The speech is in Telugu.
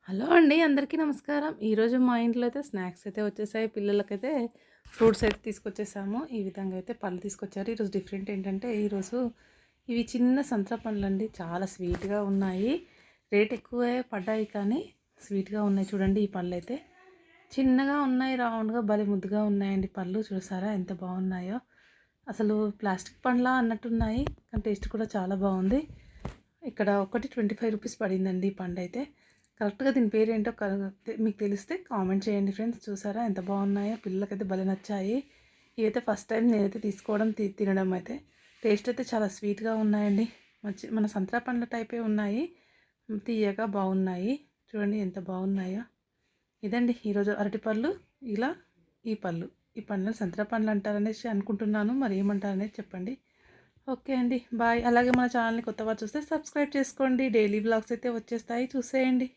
హలో అండి. అందరికీ నమస్కారం. ఈరోజు మా ఇంట్లో అయితే స్నాక్స్ అయితే వచ్చేసాయి. పిల్లలకైతే ఫ్రూట్స్ అయితే తీసుకొచ్చేసాము. ఈ విధంగా అయితే పళ్ళు తీసుకొచ్చారు. ఈరోజు డిఫరెంట్ ఏంటంటే ఈరోజు ఇవి చిన్న సంత్రా పండ్లండి. చాలా స్వీట్‌గా ఉన్నాయి. రేట్ ఎక్కువే పడ్డాయి కానీ స్వీట్‌గా ఉన్నాయి. చూడండి ఈ పళ్ళైతే చిన్నగా ఉన్నాయి. రౌండ్‌గా భలే ముద్దుగా ఉన్నాయండి పళ్ళు. చూసారా ఎంత బాగున్నాయో. అసలు ప్లాస్టిక్ పండ్లా అన్నట్టున్నాయి. కానీ టేస్ట్ కూడా చాలా బాగుంది. ఇక్కడ ఒకటి రూ. 25 పడిందండి ఈ పండైతే. కరెక్ట్‌గా దీని పేరేంటో మీకు తెలిస్తే కామెంట్ చేయండి ఫ్రెండ్స్. చూసారా ఎంత బాగున్నాయో. పిల్లలకైతే భలే నచ్చాయి. ఇవైతే ఫస్ట్ టైం నేనైతే తీసుకోవడం, తినడం అయితే. టేస్ట్ అయితే చాలా స్వీట్‌గా ఉన్నాయండి. మన సంత్రా పండ్ల టైపే ఉన్నాయి. తియ్యగా బాగున్నాయి. చూడండి ఎంత బాగున్నాయో. ఇదండి ఈరోజు అరటిపళ్ళు. ఇలా ఈ పళ్ళు. ఈ పండ్లను సంత్రా పండ్లు అంటారనేసి అనుకుంటున్నాను. మరి ఏమంటారనేది చెప్పండి. ఓకే అండి. బాయ్. అలాగే మన ఛానల్‌ని కొత్తవారు చూస్తే సబ్స్క్రైబ్ చేసుకోండి. డైలీ వ్లాగ్స్ అయితే వచ్చేస్తాయి చూసేయండి.